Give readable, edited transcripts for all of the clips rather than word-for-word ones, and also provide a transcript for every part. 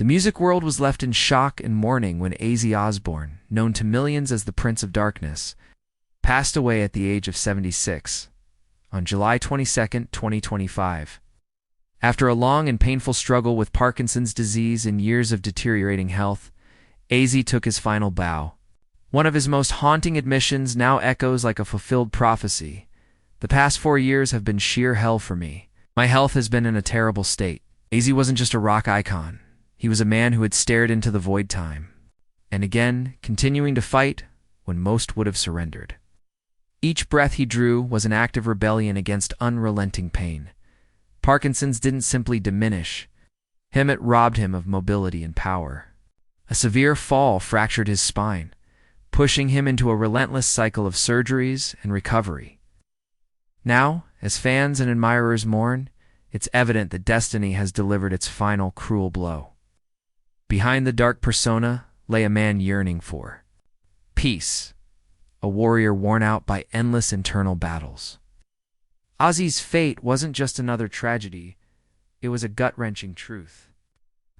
The music world was left in shock and mourning when Ozzy Osbourne, known to millions as the Prince of Darkness, passed away at the age of 76 on July 22, 2025. After a long and painful struggle with Parkinson's disease and years of deteriorating health, Ozzy took his final bow. One of his most haunting admissions now echoes like a fulfilled prophecy. The past 4 years have been sheer hell for me. My health has been in a terrible state. Ozzy wasn't just a rock icon. He was a man who had stared into the void time, and again, continuing to fight when most would have surrendered. Each breath he drew was an act of rebellion against unrelenting pain. Parkinson's didn't simply diminish him, it robbed him of mobility and power. A severe fall fractured his spine, pushing him into a relentless cycle of surgeries and recovery. Now, as fans and admirers mourn, it's evident that destiny has delivered its final cruel blow. Behind the dark persona lay a man yearning for peace, a warrior worn out by endless internal battles. Ozzy's fate wasn't just another tragedy, it was a gut-wrenching truth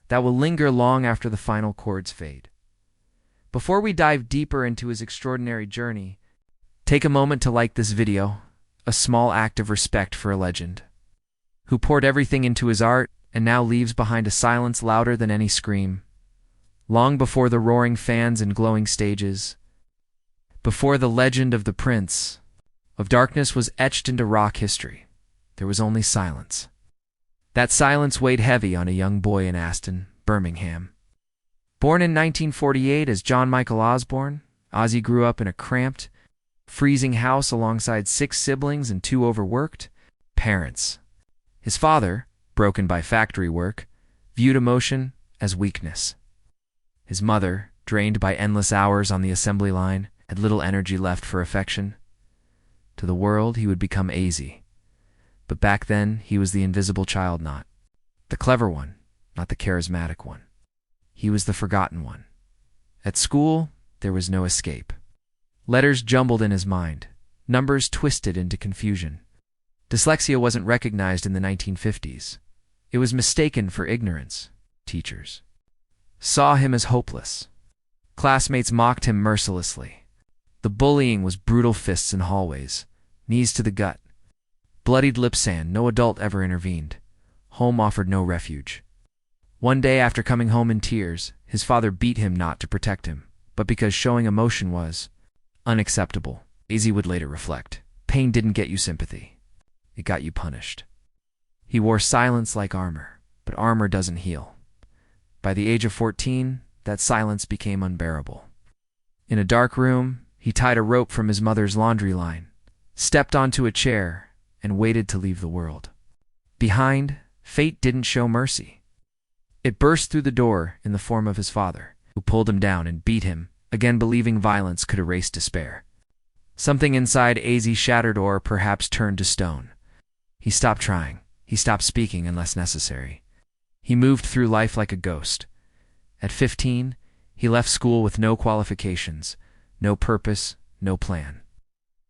that will linger long after the final chords fade. Before we dive deeper into his extraordinary journey, take a moment to like this video, a small act of respect for a legend who poured everything into his art and now leaves behind a silence louder than any scream. Long before the roaring fans and glowing stages, before the legend of the Prince of Darkness was etched into rock history, there was only silence. That silence weighed heavy on a young boy in Aston, Birmingham. Born in 1948 as John Michael Osbourne, Ozzy grew up in a cramped, freezing house alongside 6 siblings and 2 overworked parents. His father, broken by factory work, viewed emotion as weakness. His mother, drained by endless hours on the assembly line, had little energy left for affection. To the world, he would become Ozzy. But back then, he was the invisible child, not the clever one, not the charismatic one. He was the forgotten one. At school, there was no escape. Letters jumbled in his mind, numbers twisted into confusion. Dyslexia wasn't recognized in the 1950s. It was mistaken for ignorance. Teachers saw him as hopeless. Classmates mocked him mercilessly. The bullying was brutal fists in hallways, knees to the gut, bloodied lip sand. No adult ever intervened. Home offered no refuge. One day, after coming home in tears, his father beat him not to protect him, but because showing emotion was unacceptable. Ozzy would later reflect. Pain didn't get you sympathy. It got you punished. He wore silence like armor, but armor doesn't heal. By the age of 14, that silence became unbearable. In a dark room, he tied a rope from his mother's laundry line, stepped onto a chair, and waited to leave the world. Behind, fate didn't show mercy. It burst through the door in the form of his father, who pulled him down and beat him, again believing violence could erase despair. Something inside Ozzy shattered or perhaps turned to stone. He stopped trying. He stopped speaking unless necessary. He moved through life like a ghost. At 15, he left school with no qualifications, no purpose, no plan.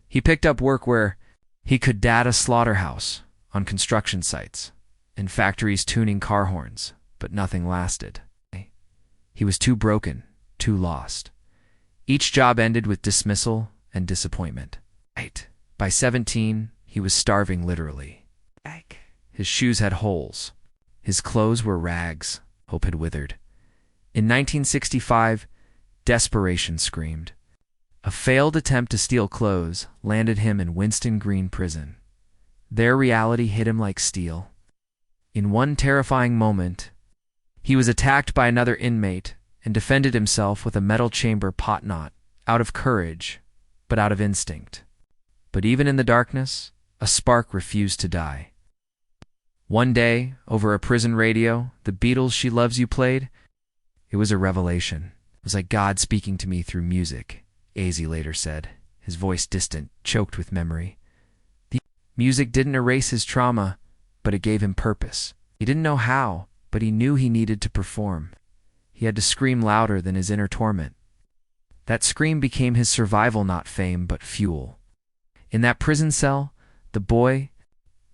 He picked up work where he could data slaughterhouse, on construction sites, in factories tuning car horns, but nothing lasted. He was too broken, too lost. Each job ended with dismissal and disappointment. By 17, he was starving literally. His shoes had holes. His clothes were rags. Hope had withered. In 1965, desperation screamed. A failed attempt to steal clothes landed him in Winston Green Prison. Their reality hit him like steel. In one terrifying moment, he was attacked by another inmate and defended himself with a metal chamber pot knot, out of courage, but out of instinct. But even in the darkness, a spark refused to die. One day, over a prison radio, the Beatles' She Loves You played. It was a revelation. It was like God speaking to me through music, Ozzy later said, his voice distant, choked with memory. The music didn't erase his trauma, but it gave him purpose. He didn't know how, but he knew he needed to perform. He had to scream louder than his inner torment. That scream became his survival, not fame, but fuel. In that prison cell, the boy,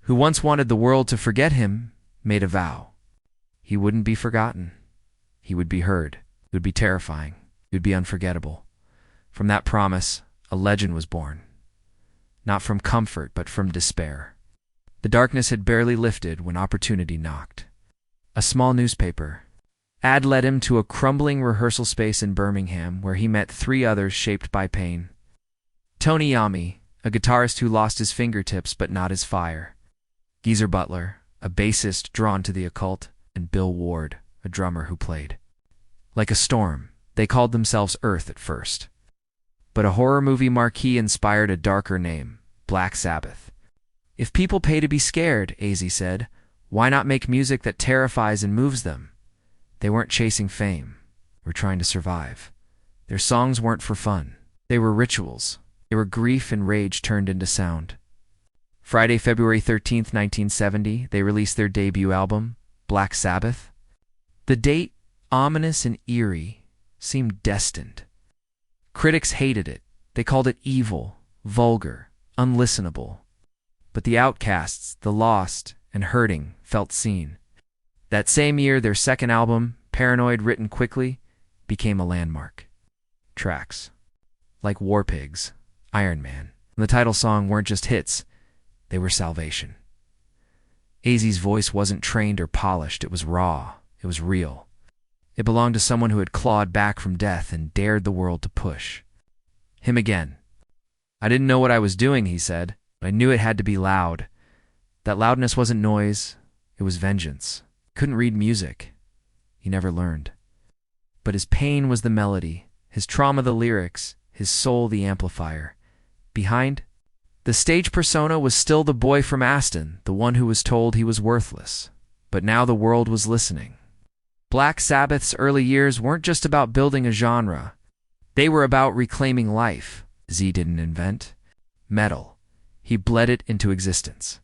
who once wanted the world to forget him, made a vow. He wouldn't be forgotten. He would be heard. It would be terrifying. It would be unforgettable. From that promise, a legend was born. Not from comfort, but from despair. The darkness had barely lifted when opportunity knocked. A small newspaper ad led him to a crumbling rehearsal space in Birmingham where he met 3 others shaped by pain. Tony Iommi, a guitarist who lost his fingertips but not his fire. Geezer Butler, a bassist drawn to the occult, and Bill Ward, a drummer who played. Like a storm, they called themselves Earth at first. But a horror movie marquee inspired a darker name, Black Sabbath. If people pay to be scared, Ozzy said, why not make music that terrifies and moves them? They weren't chasing fame. They were trying to survive. Their songs weren't for fun. They were rituals. They were grief and rage turned into sound. Friday, February 13th, 1970, they released their debut album, Black Sabbath. The date, ominous and eerie, seemed destined. Critics hated it. They called it evil, vulgar, unlistenable. But the outcasts, the lost, and hurting felt seen. That same year, their second album, Paranoid, written quickly, became a landmark. Tracks like War Pigs, Iron Man, and the title song weren't just hits, they were salvation. Ozzy's voice wasn't trained or polished, it was raw, it was real. It belonged to someone who had clawed back from death and dared the world to push. Him again. I didn't know what I was doing, he said, but I knew it had to be loud. That loudness wasn't noise, it was vengeance. He couldn't read music. He never learned. But his pain was the melody, his trauma the lyrics, his soul the amplifier. Behind, the stage persona was still the boy from Aston, the one who was told he was worthless. But now the world was listening. Black Sabbath's early years weren't just about building a genre. They were about reclaiming life. Z didn't invent metal. He bled it into existence.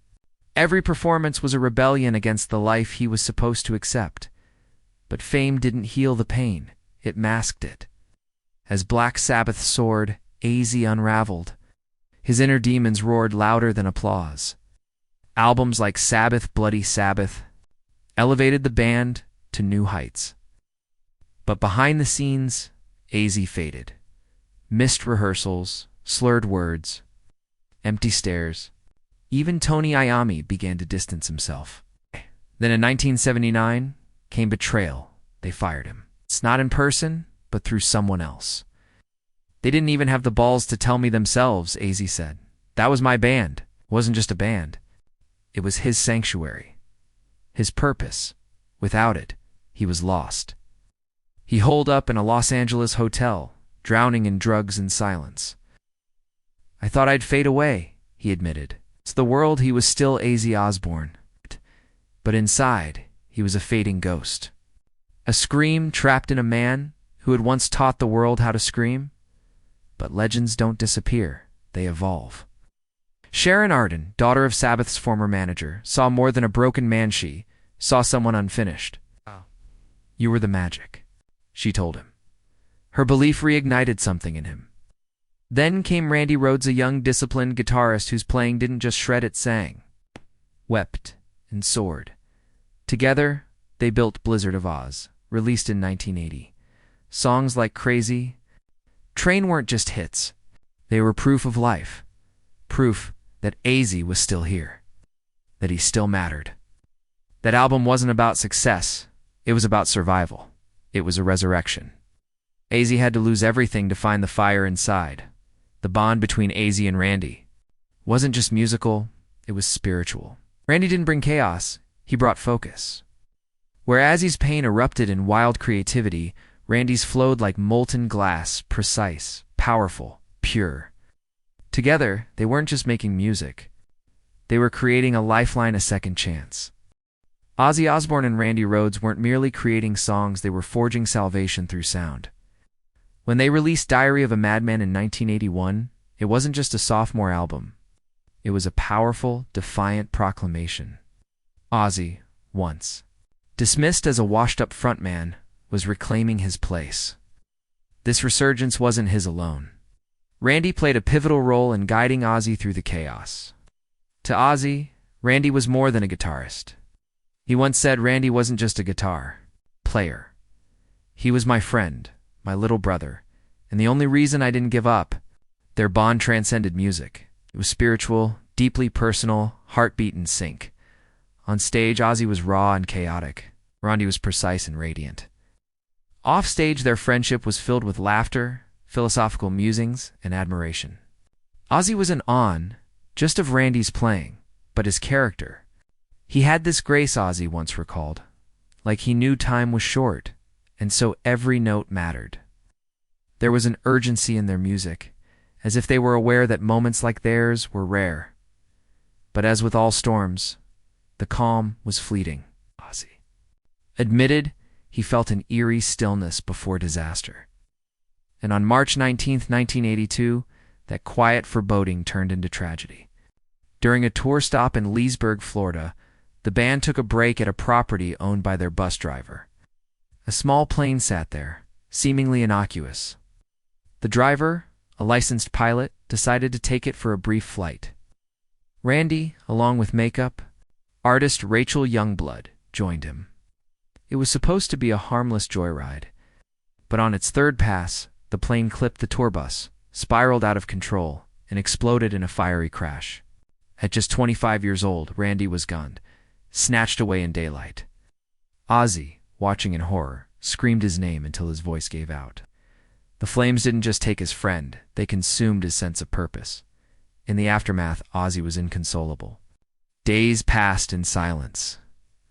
Every performance was a rebellion against the life he was supposed to accept. But fame didn't heal the pain. It masked it. As Black Sabbath soared, Ozzy unraveled. His inner demons roared louder than applause. Albums like Sabbath, Bloody Sabbath elevated the band to new heights. But behind the scenes, Ozzy faded. Missed rehearsals, slurred words, empty stares. Even Tony Iommi began to distance himself. Then in 1979 came betrayal. They fired him. It's not in person, but through someone else. They didn't even have the balls to tell me themselves, Ozzy said. That was my band. It wasn't just a band. It was his sanctuary. His purpose. Without it, he was lost. He holed up in a Los Angeles hotel, drowning in drugs and silence. I thought I'd fade away, he admitted. To the world, he was still Ozzy Osbourne. But inside, he was a fading ghost. A scream trapped in a man who had once taught the world how to scream. But legends don't disappear, they evolve. Sharon Arden, daughter of Sabbath's former manager, saw more than a broken man. She saw someone unfinished. You were the magic, she told him. Her belief reignited something in him. Then came Randy Rhoads, a young, disciplined guitarist whose playing didn't just shred, it sang, wept, and soared. Together, they built Blizzard of Oz, released in 1980. Songs like Crazy, Train weren't just hits. They were proof of life. Proof that Ozzy was still here. That he still mattered. That album wasn't about success. It was about survival. It was a resurrection. Ozzy had to lose everything to find the fire inside. The bond between Ozzy and Randy wasn't just musical, it was spiritual. Randy didn't bring chaos, he brought focus. Where Ozzy's pain erupted in wild creativity, Randy's flowed like molten glass, precise, powerful, pure. Together, they weren't just making music. They were creating a lifeline, a second chance. Ozzy Osbourne and Randy Rhoads weren't merely creating songs, they were forging salvation through sound. When they released Diary of a Madman in 1981, it wasn't just a sophomore album. It was a powerful, defiant proclamation. Ozzy, once dismissed as a washed-up frontman, was reclaiming his place. This resurgence wasn't his alone. Randy played a pivotal role in guiding Ozzy through the chaos. To Ozzy, Randy was more than a guitarist. He once said Randy wasn't just a guitar player. He was my friend, my little brother, and the only reason I didn't give up. Their bond transcended music. It was spiritual, deeply personal, heartbeat in sync. On stage, Ozzy was raw and chaotic. Randy was precise and radiant. Off stage, their friendship was filled with laughter, philosophical musings, and admiration. Ozzy was an on, just of Randy's playing, but his character. He had this grace, Ozzy once recalled, like he knew time was short, and so every note mattered. There was an urgency in their music, as if they were aware that moments like theirs were rare. But as with all storms, the calm was fleeting. Ozzy admitted he felt an eerie stillness before disaster. And on March 19, 1982, that quiet foreboding turned into tragedy. During a tour stop in Leesburg, Florida, the band took a break at a property owned by their bus driver. A small plane sat there, seemingly innocuous. The driver, a licensed pilot, decided to take it for a brief flight. Randy, along with makeup artist Rachel Youngblood, joined him. It was supposed to be a harmless joyride, but on its third pass, the plane clipped the tour bus, spiraled out of control, and exploded in a fiery crash. At just 25 years old, Randy was gunned, snatched away in daylight. Ozzy, watching in horror, screamed his name until his voice gave out. The flames didn't just take his friend, they consumed his sense of purpose. In the aftermath, Ozzy was inconsolable. Days passed in silence.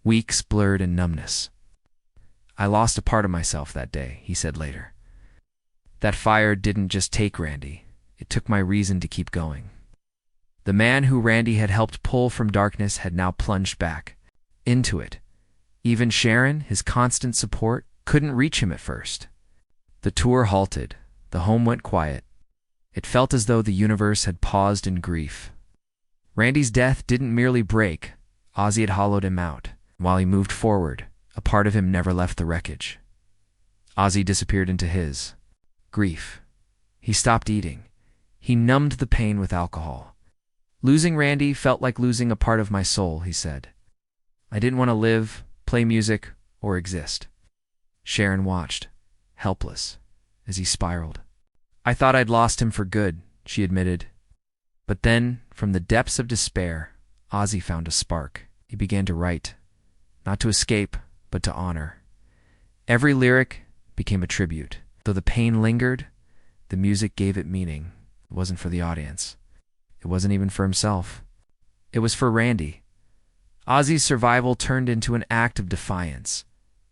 Weeks blurred in numbness. I lost a part of myself that day, he said later. That fire didn't just take Randy, it took my reason to keep going. The man who Randy had helped pull from darkness had now plunged back into it. Even Sharon, his constant support, couldn't reach him at first. The tour halted. The home went quiet. It felt as though the universe had paused in grief. Randy's death didn't merely break. Ozzy had hollowed him out. While he moved forward, a part of him never left the wreckage. Ozzy disappeared into his grief. He stopped eating. He numbed the pain with alcohol. Losing Randy felt like losing a part of my soul, he said. I didn't want to live, play music, or exist. Sharon watched, helpless, as he spiraled. I thought I'd lost him for good, she admitted. But then, from the depths of despair, Ozzy found a spark. He began to write, not to escape, but to honor. Every lyric became a tribute. Though the pain lingered, the music gave it meaning. It wasn't for the audience. It wasn't even for himself. It was for Randy. Ozzy's survival turned into an act of defiance.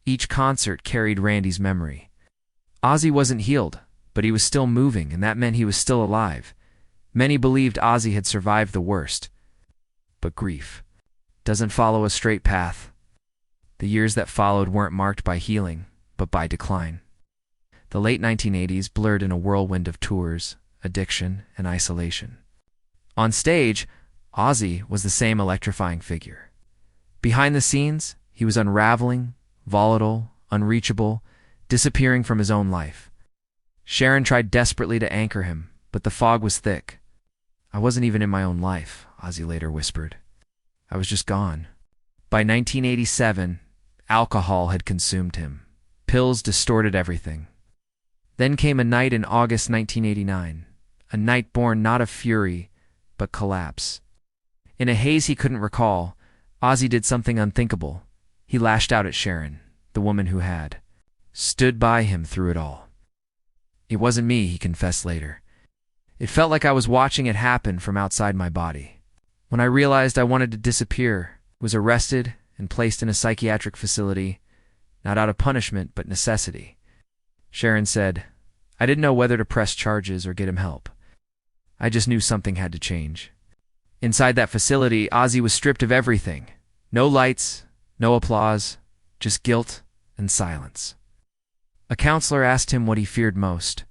Each concert carried Randy's memory. Ozzy wasn't healed, but he was still moving, and that meant he was still alive. Many believed Ozzy had survived the worst. But grief doesn't follow a straight path. The years that followed weren't marked by healing, but by decline. The late 1980s blurred in a whirlwind of tours, addiction, and isolation. On stage, Ozzy was the same electrifying figure. Behind the scenes, he was unraveling, volatile, unreachable, disappearing from his own life. Sharon tried desperately to anchor him, but the fog was thick. I wasn't even in my own life, Ozzy later whispered. I was just gone. By 1987, alcohol had consumed him. Pills distorted everything. Then came a night in August 1989, a night born not of fury, but collapse. In a haze he couldn't recall, Ozzy did something unthinkable. He lashed out at Sharon, the woman who had stood by him through it all. It wasn't me, he confessed later. It felt like I was watching it happen from outside my body. When I realized I wanted to disappear, was arrested and placed in a psychiatric facility, not out of punishment, but necessity. Sharon said, I didn't know whether to press charges or get him help. I just knew something had to change. Inside that facility, Ozzy was stripped of everything. No lights, no applause, just guilt and silence. A counselor asked him what he feared most.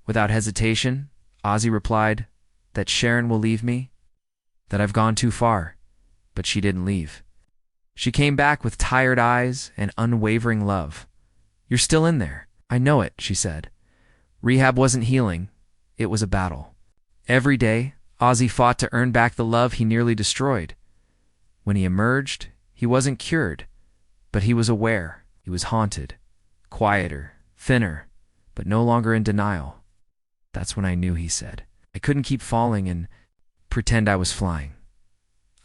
Without hesitation, Ozzy replied, that Sharon will leave me, that I've gone too far. But she didn't leave. She came back with tired eyes and unwavering love. You're still in there. I know it, she said. Rehab wasn't healing. It was a battle. Every day, Ozzy fought to earn back the love he nearly destroyed. When he emerged, he wasn't cured, but he was aware. He was haunted, quieter, thinner, but no longer in denial. That's when I knew, he said. I couldn't keep falling and pretend I was flying.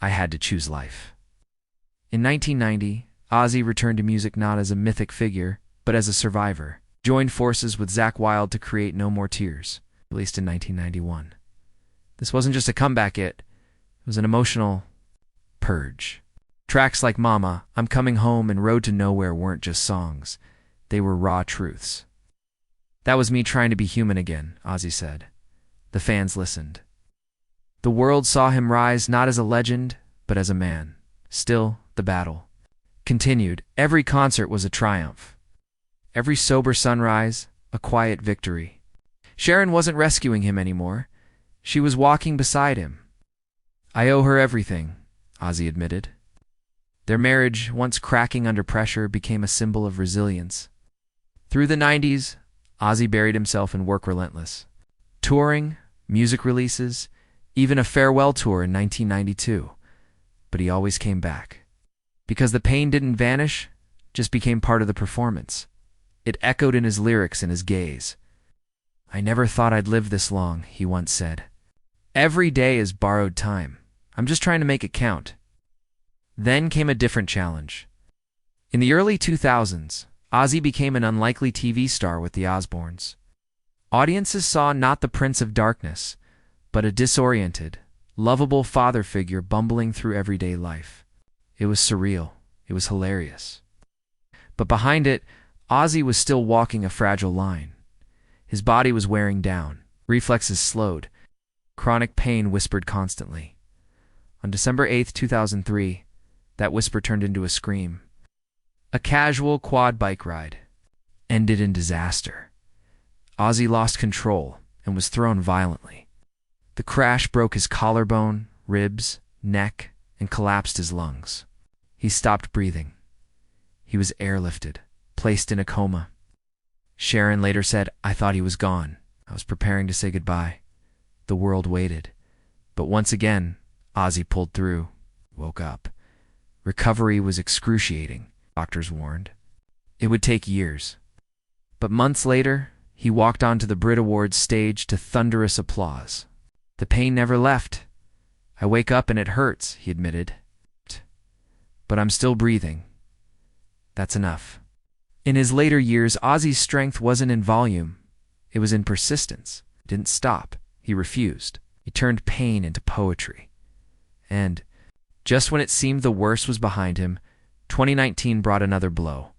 I had to choose life. In 1990, Ozzy returned to music not as a mythic figure, but as a survivor. Joined forces with Zakk Wylde to create No More Tears, released in 1991. This wasn't just a comeback, it was an emotional purge. Tracks like Mama, I'm Coming Home, and Road to Nowhere weren't just songs. They were raw truths. That was me trying to be human again, Ozzy said. The fans listened. The world saw him rise not as a legend, but as a man. Still, the battle continued. Every concert was a triumph. Every sober sunrise, a quiet victory. Sharon wasn't rescuing him anymore. She was walking beside him. I owe her everything, Ozzy admitted. Their marriage, once cracking under pressure, became a symbol of resilience. Through the 90s, Ozzy buried himself in work relentless. Touring, music releases, even a farewell tour in 1992. But he always came back. Because the pain didn't vanish, just became part of the performance. It echoed in his lyrics and his gaze. I never thought I'd live this long, he once said. Every day is borrowed time. I'm just trying to make it count. Then came a different challenge. In the early 2000s, Ozzy became an unlikely TV star with the Osbournes. Audiences saw not the Prince of Darkness, but a disoriented, lovable father figure bumbling through everyday life. It was surreal. It was hilarious. But behind it, Ozzy was still walking a fragile line. His body was wearing down. Reflexes slowed. Chronic pain whispered constantly. On December 8, 2003, that whisper turned into a scream. A casual quad bike ride ended in disaster. Ozzy lost control and was thrown violently. The crash broke his collarbone, ribs, neck, and collapsed his lungs. He stopped breathing. He was airlifted, placed in a coma. Sharon later said, I thought he was gone. I was preparing to say goodbye. The world waited. But once again, Ozzy pulled through, woke up. Recovery was excruciating, doctors warned. It would take years. But months later, he walked onto the Brit Awards stage to thunderous applause. The pain never left. I wake up and it hurts, he admitted. But I'm still breathing. That's enough. In his later years, Ozzy's strength wasn't in volume. It was in persistence. It didn't stop. He refused. He turned pain into poetry. And just when it seemed the worst was behind him, 2019 brought another blow.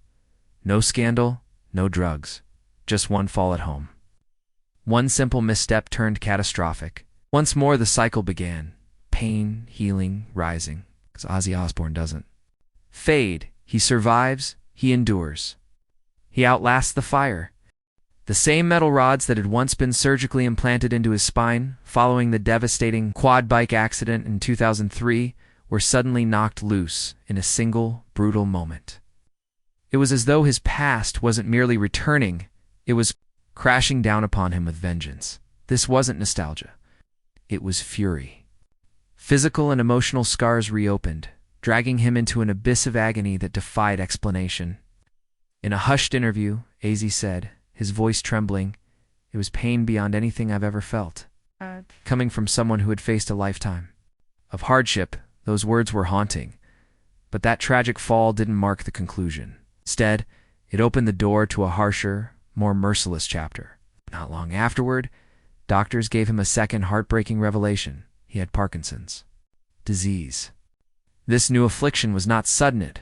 No scandal, no drugs, just one fall at home. One simple misstep turned catastrophic. Once more the cycle began. Pain, healing, rising, because Ozzy Osbourne doesn't fade. He survives, he endures. He outlasts the fire. The same metal rods that had once been surgically implanted into his spine following the devastating quad bike accident in 2003 were suddenly knocked loose in a single, brutal moment. It was as though his past wasn't merely returning, it was crashing down upon him with vengeance. This wasn't nostalgia. It was fury. Physical and emotional scars reopened, dragging him into an abyss of agony that defied explanation. In a hushed interview, Ozzy said, his voice trembling, it was pain beyond anything I've ever felt. Coming from someone who had faced a lifetime of hardship, those words were haunting. But that tragic fall didn't mark the conclusion. Instead, it opened the door to a harsher, more merciless chapter. Not long afterward, doctors gave him a second heartbreaking revelation. He had Parkinson's disease. This new affliction was not sudden, it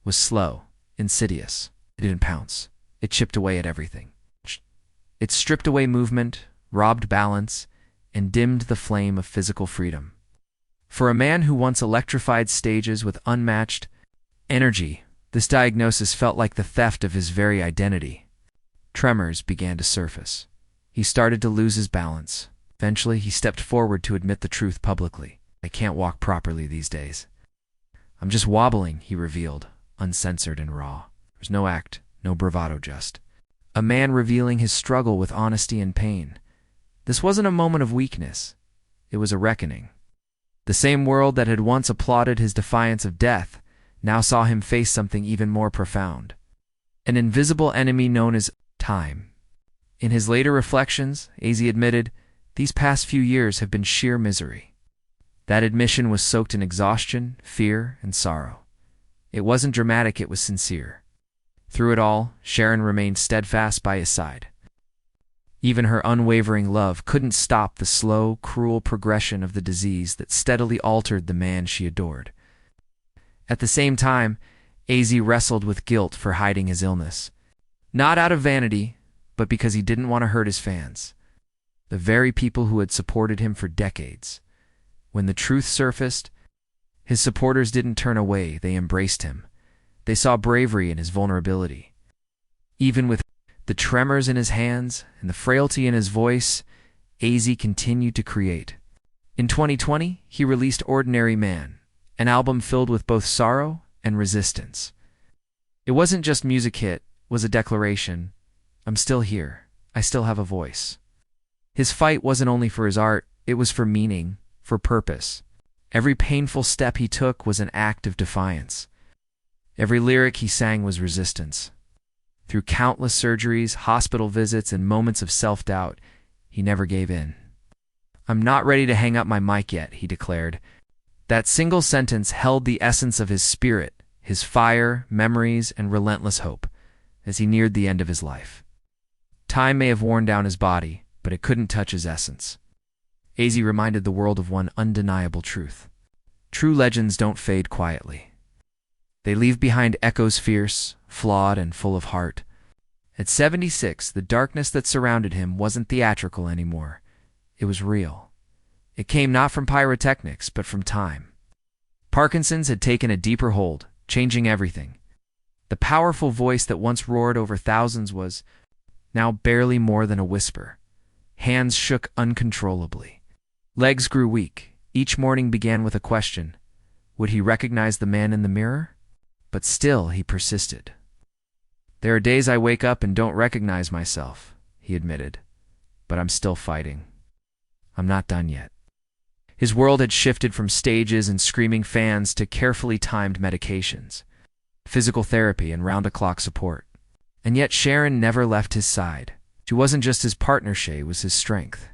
was slow, insidious. It didn't pounce. It chipped away at everything. It stripped away movement, robbed balance, and dimmed the flame of physical freedom. For a man who once electrified stages with unmatched energy, this diagnosis felt like the theft of his very identity. Tremors began to surface. He started to lose his balance. Eventually, he stepped forward to admit the truth publicly. I can't walk properly these days. I'm just wobbling, he revealed, uncensored and raw. There's no act, no bravado, just a man revealing his struggle with honesty and pain. This wasn't a moment of weakness. It was a reckoning. The same world that had once applauded his defiance of death now saw him face something even more profound. An invisible enemy known as time. In his later reflections, Ozzy admitted, "These past few years have been sheer misery." That admission was soaked in exhaustion, fear, and sorrow. It wasn't dramatic, it was sincere. Through it all, Sharon remained steadfast by his side. Even her unwavering love couldn't stop the slow, cruel progression of the disease that steadily altered the man she adored. At the same time, Ozzy wrestled with guilt for hiding his illness. Not out of vanity, but because he didn't want to hurt his fans, the very people who had supported him for decades. When the truth surfaced, his supporters didn't turn away, they embraced him. They saw bravery in his vulnerability. Even with the tremors in his hands and the frailty in his voice, Ozzy continued to create. In 2020, he released Ordinary Man, an album filled with both sorrow and resistance. It wasn't just music hit, it was a declaration. I'm still here. I still have a voice. His fight wasn't only for his art, it was for meaning, for purpose. Every painful step he took was an act of defiance. Every lyric he sang was resistance. Through countless surgeries, hospital visits, and moments of self-doubt, he never gave in. "I'm not ready to hang up my mic yet," he declared. That single sentence held the essence of his spirit, his fire, memories, and relentless hope, as he neared the end of his life. Time may have worn down his body, but it couldn't touch his essence. Ozzy reminded the world of one undeniable truth. True legends don't fade quietly. They leave behind echoes fierce, flawed, and full of heart. At 76, the darkness that surrounded him wasn't theatrical anymore. It was real. It came not from pyrotechnics, but from time. Parkinson's had taken a deeper hold, changing everything. The powerful voice that once roared over thousands was now barely more than a whisper. Hands shook uncontrollably. Legs grew weak. Each morning began with a question. Would he recognize the man in the mirror? But still he persisted. "There are days I wake up and don't recognize myself," he admitted. "But I'm still fighting. I'm not done yet." His world had shifted from stages and screaming fans to carefully timed medications, physical therapy, and round-the-clock support. And yet Sharon never left his side. She wasn't just his partner, she was his strength.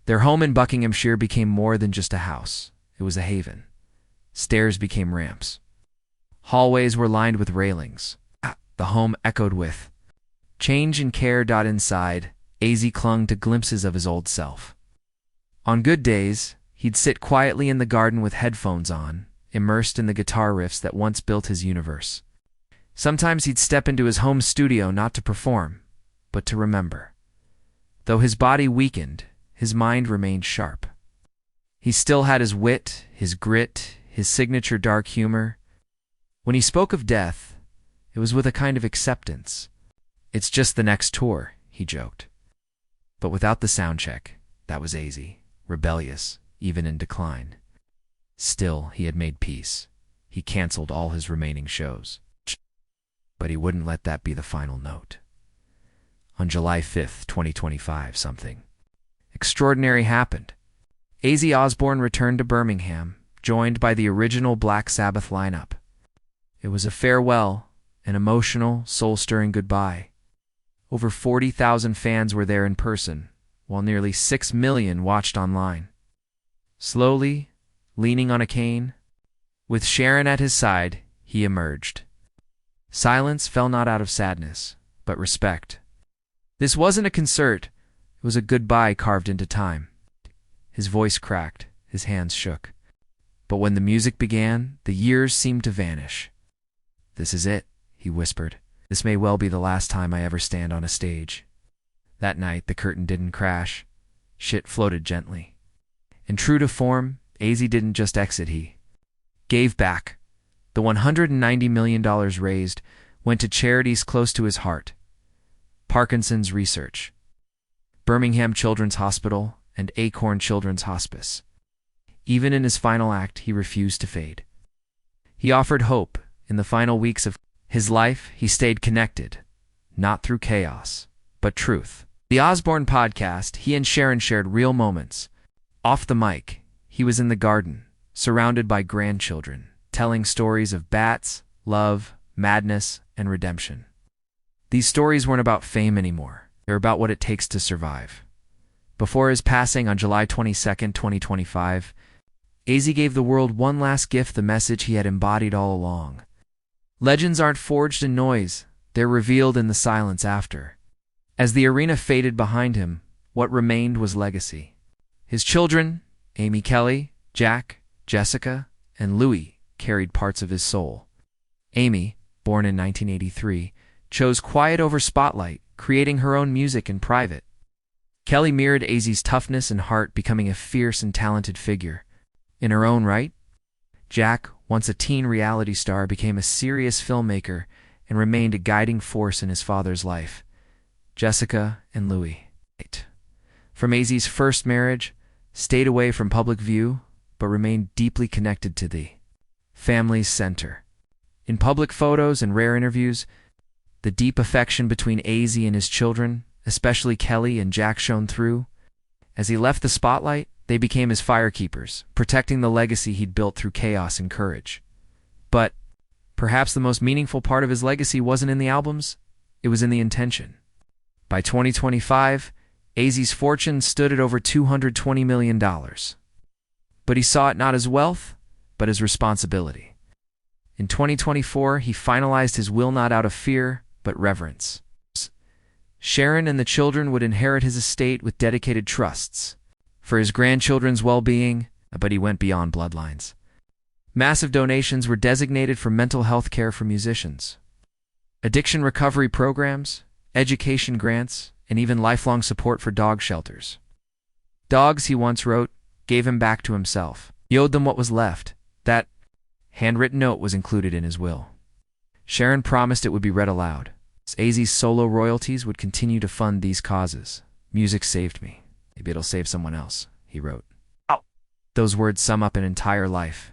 Their home in Buckinghamshire became more than just a house. It was a haven. Stairs became ramps. Hallways were lined with railings. The home echoed with change and care. Inside, Ozzy clung to glimpses of his old self. On good days, he'd sit quietly in the garden with headphones on, immersed in the guitar riffs that once built his universe. Sometimes he'd step into his home studio not to perform, but to remember. Though his body weakened, his mind remained sharp. He still had his wit, his grit, his signature dark humor. When he spoke of death, it was with a kind of acceptance. "It's just the next tour," he joked. But without the sound check, that was Ozzy, rebellious, even in decline. Still, he had made peace. He canceled all his remaining shows. But he wouldn't let that be the final note. On July 5th, 2025, something extraordinary happened. Ozzy Osbourne returned to Birmingham, joined by the original Black Sabbath lineup. It was a farewell, an emotional, soul-stirring goodbye. Over 40,000 fans were there in person, while nearly 6 million watched online. Slowly, leaning on a cane, with Sharon at his side, he emerged. Silence fell not out of sadness, but respect. This wasn't a concert, it was a goodbye carved into time. His voice cracked, his hands shook. But when the music began, the years seemed to vanish. "This is it," he whispered. "This may well be the last time I ever stand on a stage." That night, the curtain didn't crash. Shit floated gently. And true to form, Ozzy didn't just exit, he gave back. The $190 million raised went to charities close to his heart. Parkinson's Research, Birmingham Children's Hospital, and Acorn Children's Hospice. Even in his final act, he refused to fade. He offered hope. In the final weeks of his life, he stayed connected, not through chaos, but truth. The Osbourne podcast, he and Sharon shared real moments. Off the mic, he was in the garden, surrounded by grandchildren, telling stories of bats, love, madness, and redemption. These stories weren't about fame anymore. They're about what it takes to survive. Before his passing on July 22, 2025, Ozzy gave the world one last gift, the message he had embodied all along. Legends aren't forged in noise, they're revealed in the silence after. As the arena faded behind him, what remained was legacy. His children, Amy Kelly, Jack, Jessica, and Louis, carried parts of his soul. Amy, born in 1983, chose quiet over spotlight, creating her own music in private. Kelly mirrored Ozzy's toughness and heart, becoming a fierce and talented figure. In her own right, Jack, once a teen reality star, became a serious filmmaker and remained a guiding force in his father's life. Jessica and Louis, from Ozzy's first marriage, stayed away from public view, but remained deeply connected to the family's center. In public photos and rare interviews, the deep affection between Ozzy and his children, especially Kelly and Jack, shone through. As he left the spotlight, they became his firekeepers, protecting the legacy he'd built through chaos and courage. But perhaps the most meaningful part of his legacy wasn't in the albums, it was in the intention. By 2025, Ozzy's fortune stood at over $220 million. But he saw it not as wealth, but as responsibility. In 2024, he finalized his will not out of fear, but reverence. Sharon and the children would inherit his estate with dedicated trusts for his grandchildren's well-being, but he went beyond bloodlines. Massive donations were designated for mental health care for musicians, addiction recovery programs, education grants, and even lifelong support for dog shelters. Dogs, he once wrote, gave him back to himself. He owed them what was left. That handwritten note was included in his will. Sharon promised it would be read aloud. Ozzy's solo royalties would continue to fund these causes. Music saved me. Maybe it'll save someone else, he wrote. Those words sum up an entire life.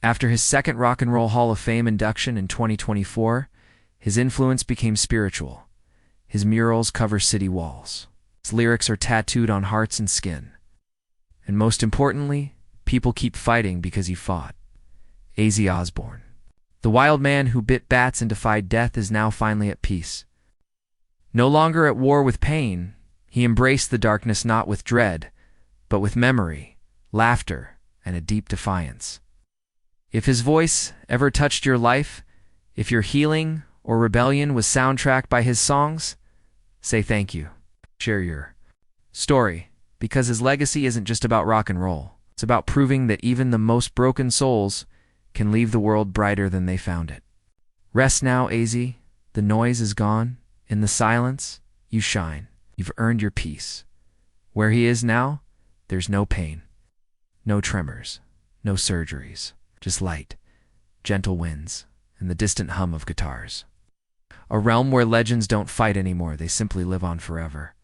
After his second Rock and Roll Hall of Fame induction in 2024, his influence became spiritual. His murals cover city walls. His lyrics are tattooed on hearts and skin. And most importantly, people keep fighting because he fought. Ozzy Osbourne. The wild man who bit bats and defied death is now finally at peace. No longer at war with pain, he embraced the darkness not with dread, but with memory, laughter, and a deep defiance. If his voice ever touched your life, if your healing or rebellion was soundtracked by his songs, say thank you. Share your story, because his legacy isn't just about rock and roll. It's about proving that even the most broken souls can leave the world brighter than they found it. Rest now, Ozzy. The noise is gone. In the silence, you shine. You've earned your peace. Where he is now, there's no pain, no tremors, no surgeries, just light, gentle winds, and the distant hum of guitars. A realm where legends don't fight anymore, they simply live on forever.